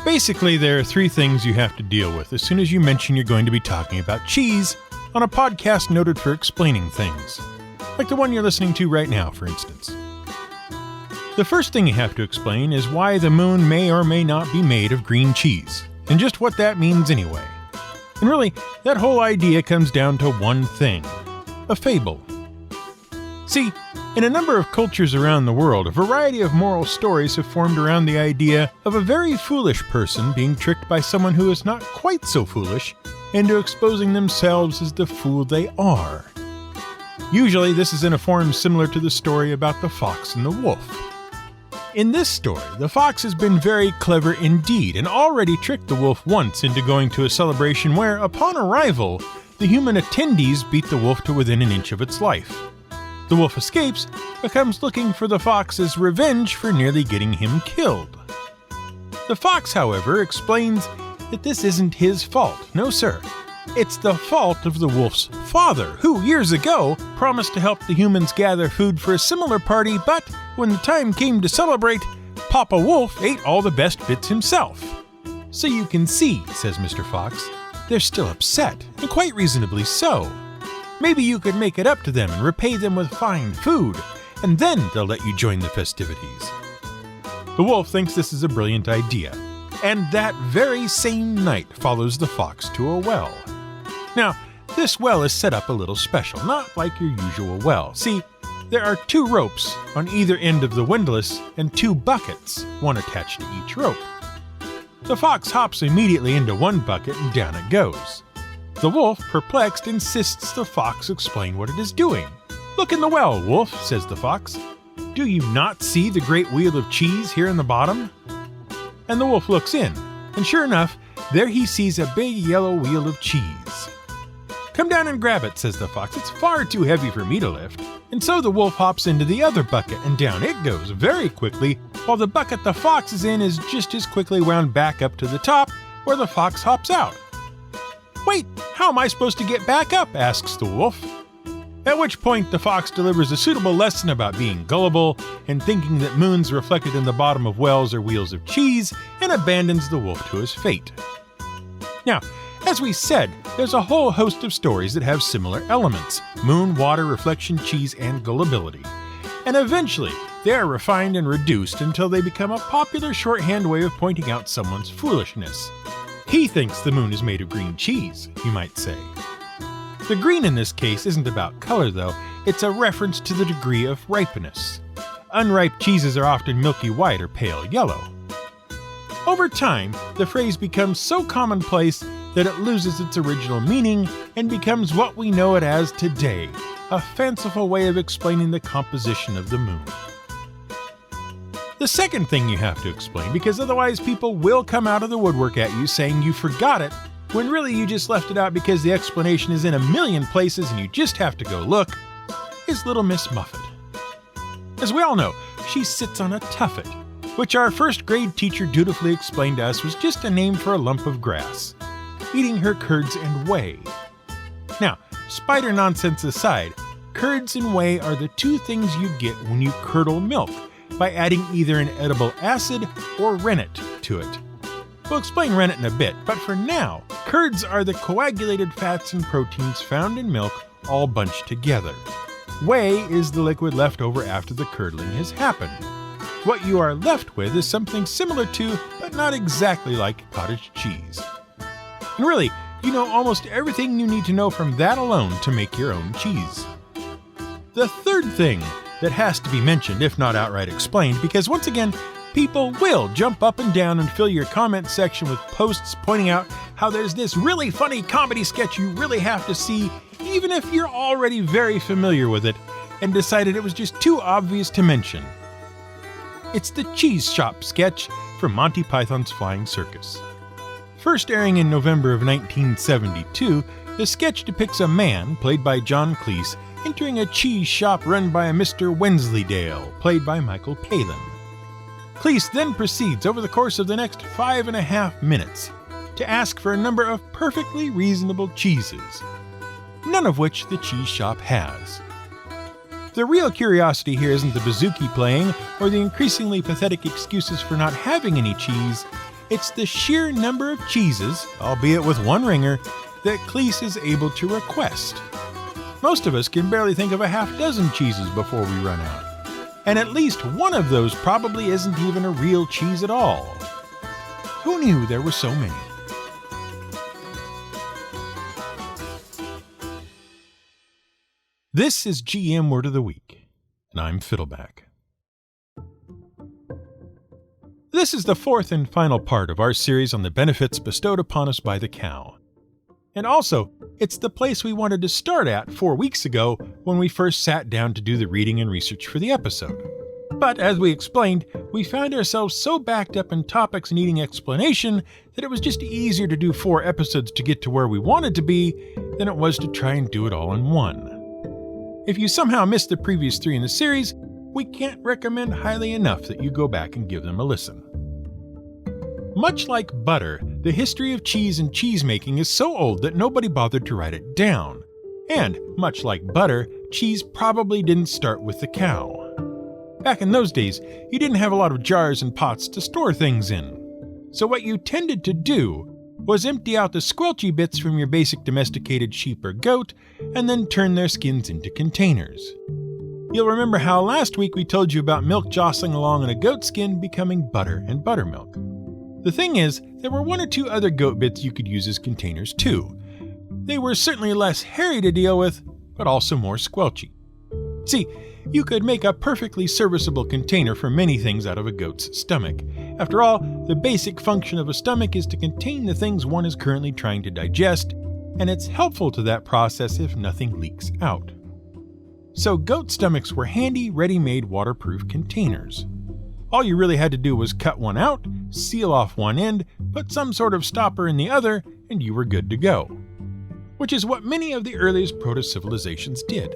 Basically, there are three things you have to deal with as soon as you mention you're going to be talking about cheese on a podcast noted for explaining things. Like the one you're listening to right now, for instance. The first thing you have to explain is why the moon may or may not be made of green cheese, and just what that means anyway. And really, that whole idea comes down to one thing: a fable. See, in a number of cultures around the world, a variety of moral stories have formed around the idea of a very foolish person being tricked by someone who is not quite so foolish into exposing themselves as the fool they are. Usually this is in a form similar to the story about the fox and the wolf. In this story, the fox has been very clever indeed and already tricked the wolf once into going to a celebration where, upon arrival, the human attendees beat the wolf to within an inch of its life. The wolf escapes, but comes looking for the fox as revenge for nearly getting him killed. The fox, however, explains that this isn't his fault. No, sir. It's the fault of the wolf's father, who, years ago, promised to help the humans gather food for a similar party, but when the time came to celebrate, Papa Wolf ate all the best bits himself. So you can see, says Mr. Fox, they're still upset, and quite reasonably so. Maybe you could make it up to them and repay them with fine food, and then they'll let you join the festivities. The wolf thinks this is a brilliant idea, and that very same night follows the fox to a well. Now, this well is set up a little special, not like your usual well. See, there are 2 ropes on either end of the windlass and 2 buckets, one attached to each rope. The fox hops immediately into one bucket and down it goes. The wolf, perplexed, insists the fox explain what it is doing. "Look in the well, wolf," says the fox. "Do you not see the great wheel of cheese here in the bottom?" And the wolf looks in, and sure enough, there he sees a big yellow wheel of cheese. "Come down and grab it," says the fox. "It's far too heavy for me to lift." And so the wolf hops into the other bucket, and down it goes very quickly, while the bucket the fox is in is just as quickly wound back up to the top, where the fox hops out. "Wait, how am I supposed to get back up?" asks the wolf. At which point the fox delivers a suitable lesson about being gullible and thinking that moons reflected in the bottom of wells are wheels of cheese, and abandons the wolf to his fate. Now, as we said, there's a whole host of stories that have similar elements: moon, water, reflection, cheese, and gullibility. And eventually, they are refined and reduced until they become a popular shorthand way of pointing out someone's foolishness. He thinks the moon is made of green cheese, you might say. The green in this case isn't about color, though. It's a reference to the degree of ripeness. Unripe cheeses are often milky white or pale yellow. Over time, the phrase becomes so commonplace that it loses its original meaning and becomes what we know it as today, a fanciful way of explaining the composition of the moon. The second thing you have to explain, because otherwise people will come out of the woodwork at you saying you forgot it, when really you just left it out because the explanation is in a million places and you just have to go look, is Little Miss Muffet. As we all know, she sits on a tuffet, which our first grade teacher dutifully explained to us was just a name for a lump of grass, eating her curds and whey. Now, spider nonsense aside, curds and whey are the 2 things you get when you curdle milk, by adding either an edible acid or rennet to it. We'll explain rennet in a bit, but for now, curds are the coagulated fats and proteins found in milk all bunched together. Whey is the liquid left over after the curdling has happened. What you are left with is something similar to, but not exactly like, cottage cheese. And really, you know almost everything you need to know from that alone to make your own cheese. The third thing that has to be mentioned, if not outright explained, because once again, people will jump up and down and fill your comment section with posts pointing out how there's this really funny comedy sketch you really have to see, even if you're already very familiar with it and decided it was just too obvious to mention. It's the Cheese Shop sketch from Monty Python's Flying Circus. First airing in November of 1972, the sketch depicts a man, played by John Cleese, entering a cheese shop run by a Mr. Wensleydale, played by Michael Palin. Cleese then proceeds over the course of the next 5.5 minutes to ask for a number of perfectly reasonable cheeses, none of which the cheese shop has. The real curiosity here isn't the bouzouki playing or the increasingly pathetic excuses for not having any cheese, It's the sheer number of cheeses, albeit with one ringer, that Cleese is able to request. Most of us can barely think of a half dozen cheeses before we run out. And at least one of those probably isn't even a real cheese at all. Who knew there were so many? This is GM Word of the Week, and I'm Fiddleback. This is the fourth and final part of our series on the benefits bestowed upon us by the cow. And also, it's the place we wanted to start at 4 weeks ago when we first sat down to do the reading and research for the episode. But as we explained, we found ourselves so backed up in topics needing explanation that it was just easier to do 4 episodes to get to where we wanted to be than it was to try and do it all in one. If you somehow missed the previous 3 in the series, we can't recommend highly enough that you go back and give them a listen. Much like butter, the history of cheese and cheesemaking is so old that nobody bothered to write it down. And, much like butter, cheese probably didn't start with the cow. Back in those days, you didn't have a lot of jars and pots to store things in. So what you tended to do was empty out the squelchy bits from your basic domesticated sheep or goat, and then turn their skins into containers. You'll remember how last week we told you about milk jostling along in a goat skin becoming butter and buttermilk. The thing is, there were 1 or 2 other goat bits you could use as containers too. They were certainly less hairy to deal with, but also more squelchy. See, you could make a perfectly serviceable container for many things out of a goat's stomach. After all, the basic function of a stomach is to contain the things one is currently trying to digest, and it's helpful to that process if nothing leaks out. So goat stomachs were handy, ready-made waterproof containers. All you really had to do was cut one out, seal off one end, put some sort of stopper in the other, and you were good to go. Which is what many of the earliest proto-civilizations did.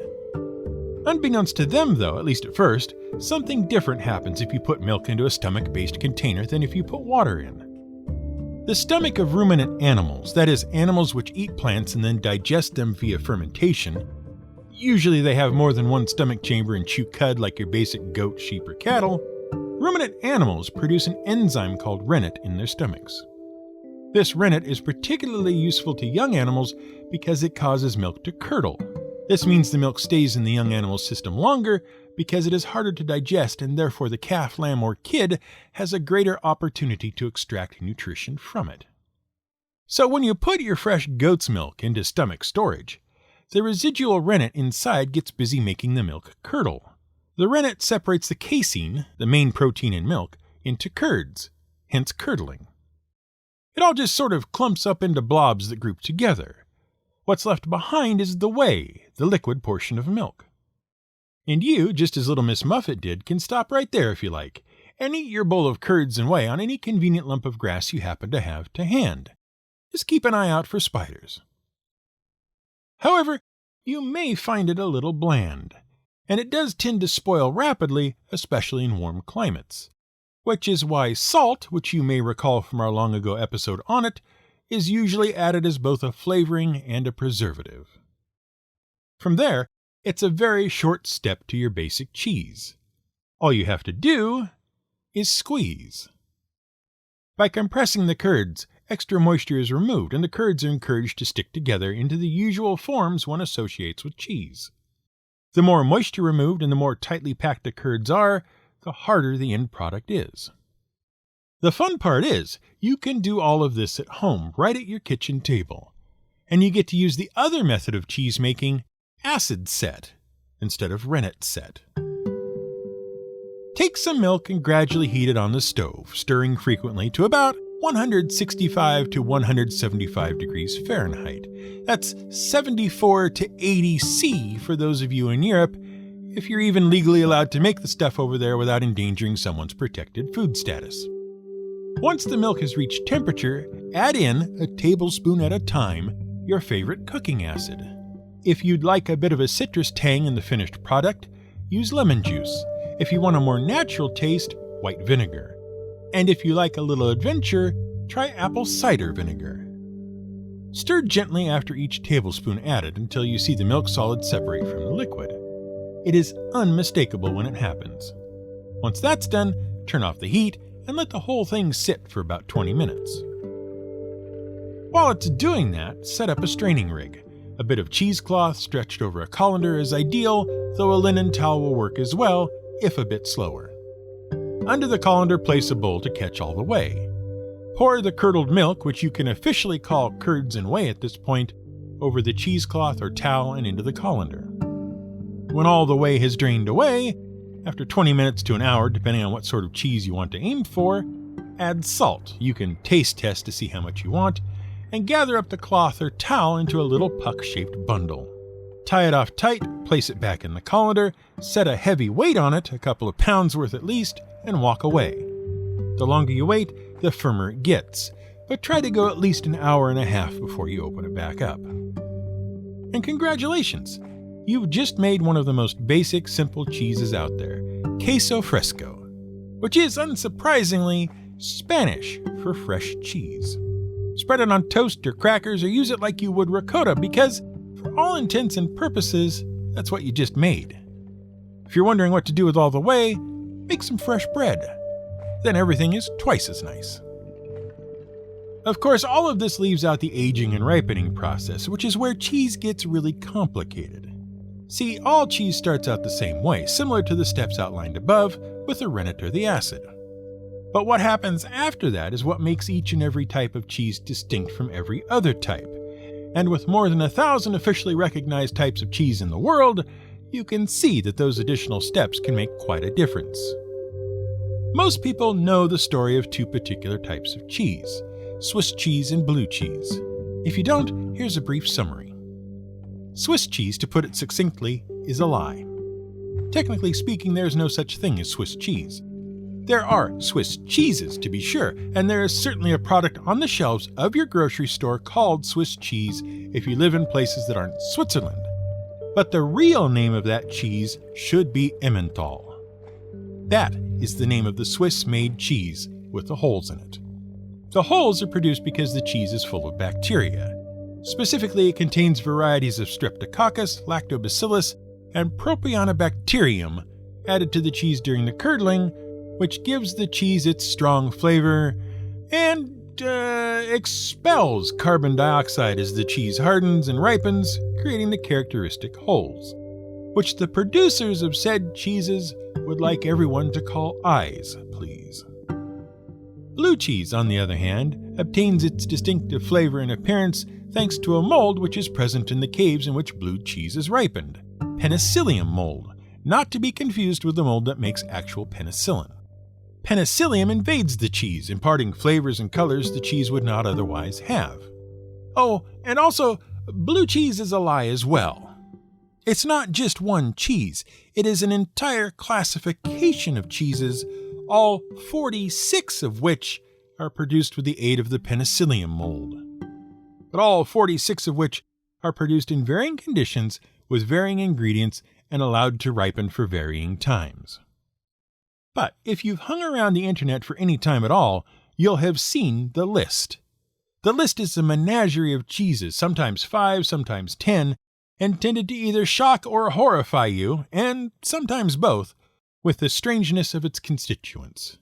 Unbeknownst to them, though, at least at first, something different happens if you put milk into a stomach-based container than if you put water in. The stomach of ruminant animals, that is, animals which eat plants and then digest them via fermentation, usually they have more than one stomach chamber and chew cud like your basic goat, sheep, or cattle, ruminant animals produce an enzyme called rennet in their stomachs. This rennet is particularly useful to young animals because it causes milk to curdle. This means the milk stays in the young animal's system longer because it is harder to digest, and therefore the calf, lamb, or kid has a greater opportunity to extract nutrition from it. So when you put your fresh goat's milk into stomach storage, the residual rennet inside gets busy making the milk curdle. The rennet separates the casein, the main protein in milk, into curds, hence curdling. It all just sort of clumps up into blobs that group together. What's left behind is the whey, the liquid portion of milk. And you, just as little Miss Muffet did, can stop right there if you like, and eat your bowl of curds and whey on any convenient lump of grass you happen to have to hand. Just keep an eye out for spiders. However, you may find it a little bland, and it does tend to spoil rapidly, especially in warm climates. Which is why salt, which you may recall from our long ago episode on it, is usually added as both a flavoring and a preservative. From there, it's a very short step to your basic cheese. All you have to do is squeeze. By compressing the curds, extra moisture is removed and the curds are encouraged to stick together into the usual forms one associates with cheese. The more moisture removed and the more tightly packed the curds are, the harder the end product is. The fun part is, you can do all of this at home, right at your kitchen table. And you get to use the other method of cheese making, acid set, instead of rennet set. Take some milk and gradually heat it on the stove, stirring frequently to about 165 to 175 degrees Fahrenheit. That's 74 to 80 C for those of you in Europe, if you're even legally allowed to make the stuff over there without endangering someone's protected food status. Once the milk has reached temperature, add in, a tablespoon at a time, your favorite cooking acid. If you'd like a bit of a citrus tang in the finished product, use lemon juice. If you want a more natural taste, white vinegar. And if you like a little adventure, try apple cider vinegar. Stir gently after each tablespoon added until you see the milk solids separate from the liquid. It is unmistakable when it happens. Once that's done, turn off the heat and let the whole thing sit for about 20 minutes. While it's doing that, set up a straining rig. A bit of cheesecloth stretched over a colander is ideal, though a linen towel will work as well, if a bit slower. Under the colander, place a bowl to catch all the whey. Pour the curdled milk, which you can officially call curds and whey at this point, over the cheesecloth or towel and into the colander. When all the whey has drained away, after 20 minutes to an hour, depending on what sort of cheese you want to aim for, add salt. You can taste test to see how much you want, and gather up the cloth or towel into a little puck-shaped bundle. Tie it off tight, place it back in the colander, set a heavy weight on it, a couple of pounds worth at least, and walk away. The longer you wait, the firmer it gets, but try to go at least an hour and a half before you open it back up. And congratulations! You've just made one of the most basic, simple cheeses out there, queso fresco, which is, unsurprisingly, Spanish for fresh cheese. Spread it on toast or crackers or use it like you would ricotta because, for all intents and purposes, that's what you just made. If you're wondering what to do with all the whey, make some fresh bread. Then everything is twice as nice. Of course, all of this leaves out the aging and ripening process, which is where cheese gets really complicated. See, all cheese starts out the same way, similar to the steps outlined above, with the rennet or the acid. But what happens after that is what makes each and every type of cheese distinct from every other type. And with more than 1,000 officially recognized types of cheese in the world, you can see that those additional steps can make quite a difference. Most people know the story of two particular types of cheese, Swiss cheese and blue cheese. If you don't, here's a brief summary. Swiss cheese, to put it succinctly, is a lie. Technically speaking, there is no such thing as Swiss cheese. There are Swiss cheeses, to be sure, and there is certainly a product on the shelves of your grocery store called Swiss cheese if you live in places that aren't Switzerland. But the real name of that cheese should be Emmental. That is the name of the Swiss-made cheese with the holes in it. The holes are produced because the cheese is full of bacteria. Specifically, it contains varieties of Streptococcus, Lactobacillus, and Propionibacterium added to the cheese during the curdling, which gives the cheese its strong flavor and expels carbon dioxide as the cheese hardens and ripens, creating the characteristic holes, which the producers of said cheeses would like everyone to call eyes, please. Blue cheese, on the other hand, obtains its distinctive flavor and appearance thanks to a mold which is present in the caves in which blue cheese is ripened, penicillium mold, not to be confused with the mold that makes actual penicillin. Penicillium invades the cheese, imparting flavors and colors the cheese would not otherwise have. Oh, and also, blue cheese is a lie as well. It's not just one cheese, it is an entire classification of cheeses, all 46 of which are produced with the aid of the penicillium mold. But all 46 of which are produced in varying conditions with varying ingredients and allowed to ripen for varying times. But if you've hung around the internet for any time at all, you'll have seen the list. The list is a menagerie of cheeses, sometimes 5, sometimes 10, intended to either shock or horrify you, and sometimes both, with the strangeness of its constituents.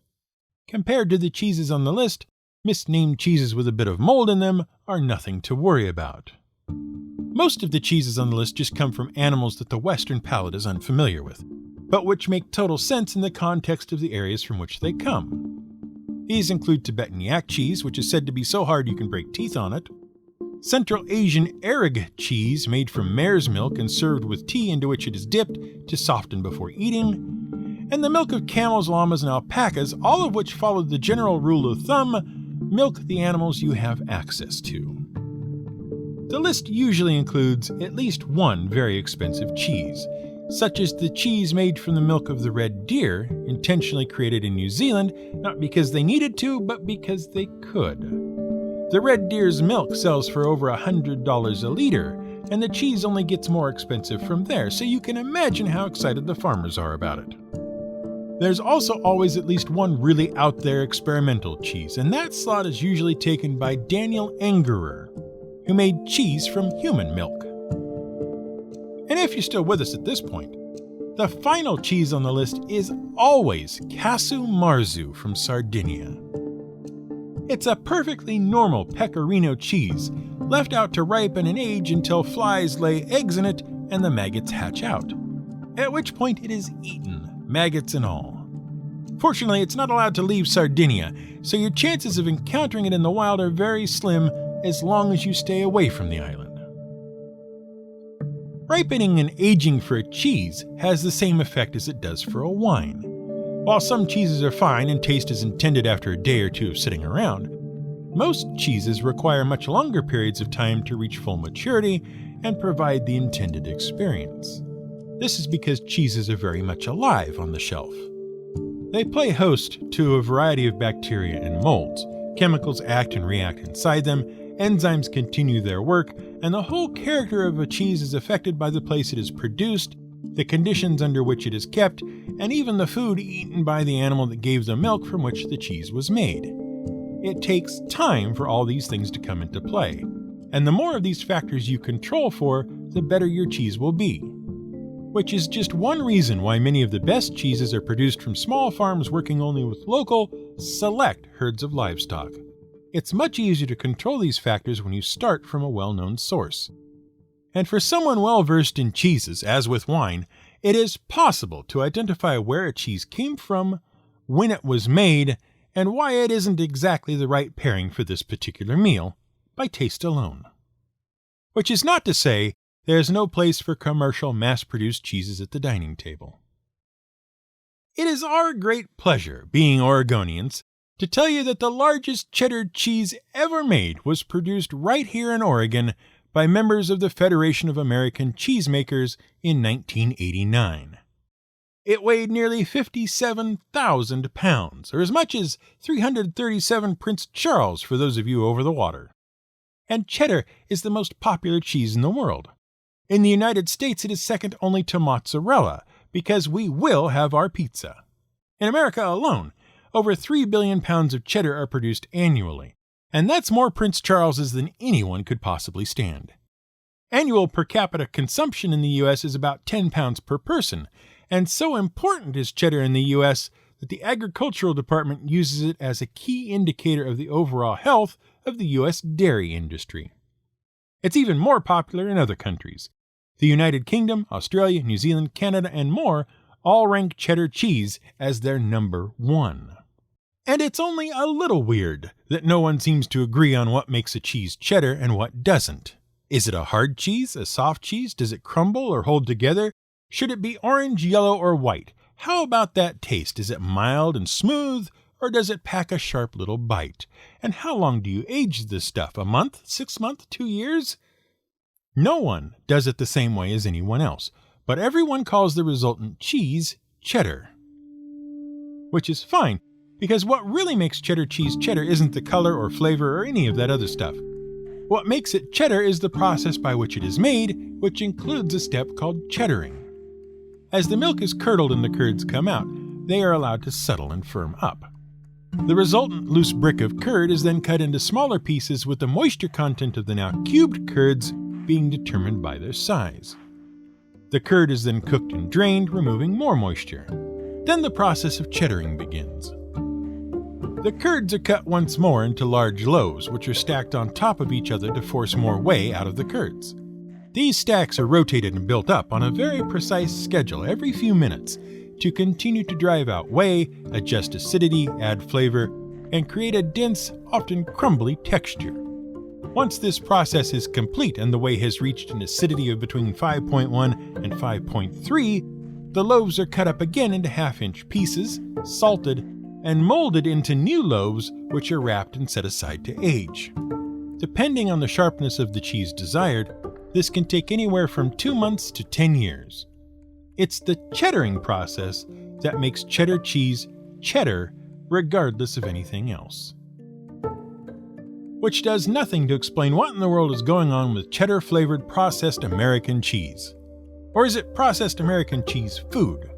Compared to the cheeses on the list, misnamed cheeses with a bit of mold in them are nothing to worry about. Most of the cheeses on the list just come from animals that the Western palate is unfamiliar with, but which make total sense in the context of the areas from which they come. These include Tibetan Yak Cheese, which is said to be so hard you can break teeth on it, Central Asian Arag cheese made from mare's milk and served with tea into which it is dipped to soften before eating, and the milk of camels, llamas, and alpacas, all of which follow the general rule of thumb, milk the animals you have access to. The list usually includes at least one very expensive cheese, such as the cheese made from the milk of the red deer, intentionally created in New Zealand, not because they needed to, but because they could. The red deer's milk sells for over $100 a liter, and the cheese only gets more expensive from there, so you can imagine how excited the farmers are about it. There's also always at least one really out there experimental cheese, and that slot is usually taken by Daniel Angerer, who made cheese from human milk. And if you're still with us at this point, The final cheese on the list is always Casu Marzu from Sardinia. It's a perfectly normal pecorino cheese, left out to ripen and age until flies lay eggs in it and the maggots hatch out, at which point it is eaten, maggots and all. Fortunately, it's not allowed to leave Sardinia, so your chances of encountering it in the wild are very slim as long as you stay away from the island. Ripening and aging for a cheese has the same effect as it does for a wine. While some cheeses are fine and taste as intended after a day or two of sitting around, most cheeses require much longer periods of time to reach full maturity and provide the intended experience. This is because cheeses are very much alive on the shelf. They play host to a variety of bacteria and molds. Chemicals act and react inside them, enzymes continue their work, and the whole character of a cheese is affected by the place it is produced, the conditions under which it is kept, and even the food eaten by the animal that gave the milk from which the cheese was made. It takes time for all these things to come into play, and the more of these factors you control for, the better your cheese will be. Which is just one reason why many of the best cheeses are produced from small farms working only with local, select herds of livestock. It's much easier to control these factors when you start from a well-known source. And for someone well-versed in cheeses, as with wine, it is possible to identify where a cheese came from, when it was made, and why it isn't exactly the right pairing for this particular meal, by taste alone. Which is not to say there's no place for commercial, mass-produced cheeses at the dining table. It is our great pleasure, being Oregonians, to tell you that the largest cheddar cheese ever made was produced right here in Oregon by members of the Federation of American Cheesemakers in 1989. It weighed nearly 57,000 pounds, or as much as 337 Prince Charles for those of you over the water. And cheddar is the most popular cheese in the world. In the United States, it is second only to mozzarella, because we will have our pizza. In America alone, over 3 billion pounds of cheddar are produced annually, and that's more Prince Charleses than anyone could possibly stand. Annual per capita consumption in the U.S. is about 10 pounds per person, and so important is cheddar in the U.S. that the Agricultural Department uses it as a key indicator of the overall health of the U.S. dairy industry. It's even more popular in other countries. The United Kingdom, Australia, New Zealand, Canada, and more all rank cheddar cheese as their number one. And it's only a little weird that no one seems to agree on what makes a cheese cheddar and what doesn't. Is it a hard cheese, a soft cheese? Does it crumble or hold together? Should it be orange, yellow, or white? How about that taste? Is it mild and smooth, or does it pack a sharp little bite? And how long do you age this stuff? A month? 6 months? 2 years? No one does it the same way as anyone else, but everyone calls the resultant cheese cheddar. Which is fine, because what really makes cheddar cheese cheddar isn't the color or flavor or any of that other stuff. What makes it cheddar is the process by which it is made, which includes a step called cheddaring. As the milk is curdled and the curds come out, they are allowed to settle and firm up. The resultant loose brick of curd is then cut into smaller pieces with the moisture content of the now cubed curds being determined by their size. The curd is then cooked and drained, removing more moisture. Then the process of cheddaring begins. The curds are cut once more into large loaves, which are stacked on top of each other to force more whey out of the curds. These stacks are rotated and built up on a very precise schedule every few minutes to continue to drive out whey, adjust acidity, add flavor, and create a dense, often crumbly texture. Once this process is complete and the whey has reached an acidity of between 5.1 and 5.3, the loaves are cut up again into half-inch pieces, salted, and molded into new loaves which are wrapped and set aside to age. Depending on the sharpness of the cheese desired, this can take anywhere from 2 months to 10 years. It's the cheddaring process that makes cheddar cheese cheddar regardless of anything else. Which does nothing to explain what in the world is going on with cheddar-flavored processed American cheese. Or is it processed American cheese food?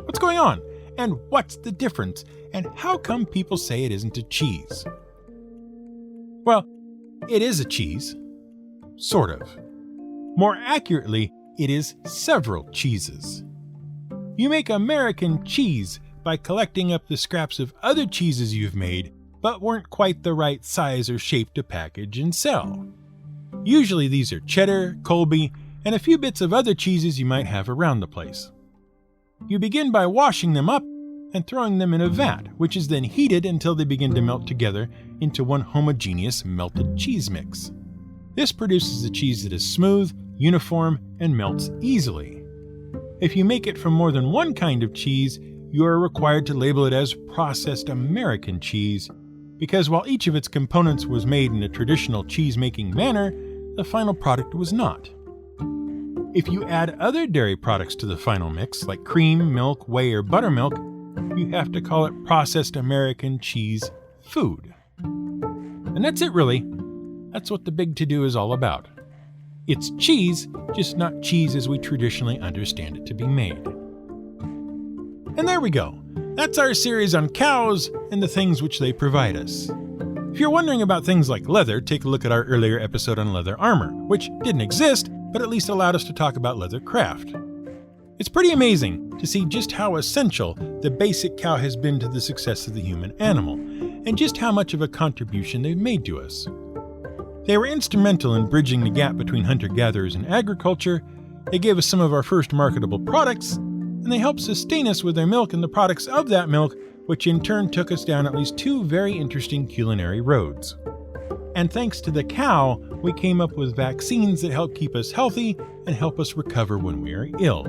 What's going on? And what's the difference? And how come people say it isn't a cheese? Well, it is a cheese. Sort of. More accurately, it is several cheeses. You make American cheese by collecting up the scraps of other cheeses you've made, but weren't quite the right size or shape to package and sell. Usually these are cheddar, Colby, and a few bits of other cheeses you might have around the place. You begin by washing them up and throwing them in a vat, which is then heated until they begin to melt together into one homogeneous melted cheese mix. This produces a cheese that is smooth, uniform, and melts easily. If you make it from more than one kind of cheese, you are required to label it as processed American cheese, because while each of its components was made in a traditional cheese-making manner, the final product was not. If you add other dairy products to the final mix, like cream, milk, whey, or buttermilk, you have to call it processed American cheese food. And that's it, really. That's what the big to-do is all about. It's cheese, just not cheese as we traditionally understand it to be made. And there we go. That's our series on cows and the things which they provide us. If you're wondering about things like leather, take a look at our earlier episode on leather armor, which didn't exist, but at least allowed us to talk about leather craft. It's pretty amazing to see just how essential the basic cow has been to the success of the human animal, and just how much of a contribution they've made to us. They were instrumental in bridging the gap between hunter-gatherers and agriculture, they gave us some of our first marketable products, and they helped sustain us with their milk and the products of that milk, which in turn took us down at least two very interesting culinary roads. And thanks to the cow, we came up with vaccines that help keep us healthy and help us recover when we are ill.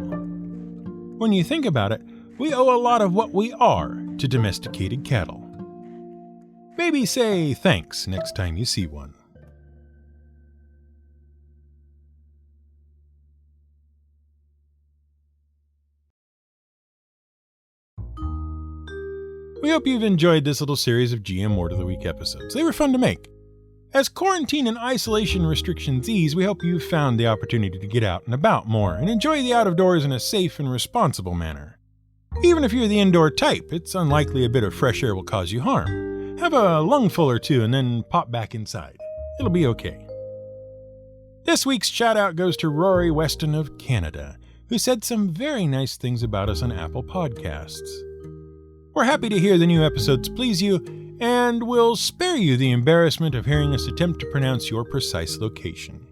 When you think about it, we owe a lot of what we are to domesticated cattle. Maybe say thanks next time you see one. We hope you've enjoyed this little series of GM Word of the Week episodes. They were fun to make. As quarantine and isolation restrictions ease, we hope you've found the opportunity to get out and about more and enjoy the out of doors in a safe and responsible manner. Even if you're the indoor type, it's unlikely a bit of fresh air will cause you harm. Have a lungful or two and then pop back inside. It'll be okay. This week's shout out goes to Rory Weston of Canada, who said some very nice things about us on Apple Podcasts. We're happy to hear the new episodes please you, and we'll spare you the embarrassment of hearing us attempt to pronounce your precise location.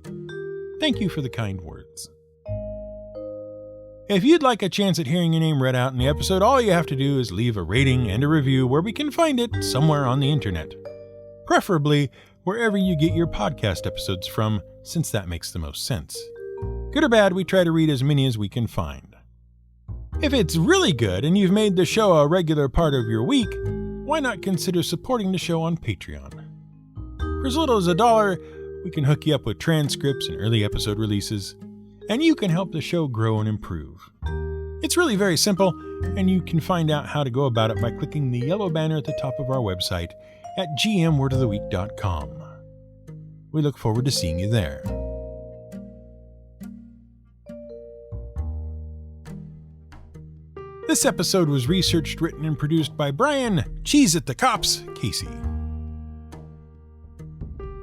Thank you for the kind words. If you'd like a chance at hearing your name read out in the episode, all you have to do is leave a rating and a review where we can find it somewhere on the internet. Preferably wherever you get your podcast episodes from, since that makes the most sense. Good or bad, we try to read as many as we can find. If it's really good and you've made the show a regular part of your week, why not consider supporting the show on Patreon? For as little as $1, we can hook you up with transcripts and early episode releases, and you can help the show grow and improve. It's really very simple, and you can find out how to go about it by clicking the yellow banner at the top of our website at gmwordoftheweek.com. We look forward to seeing you there. This episode was researched, written, and produced by Brian Cheese at the Cops Casey.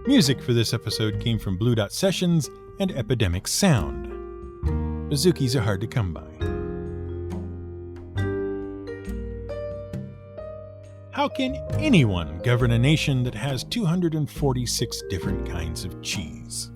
Music for this episode came from Blue Dot Sessions and Epidemic Sound. Bouzouki's are hard to come by. How can anyone govern a nation that has 246 different kinds of cheese?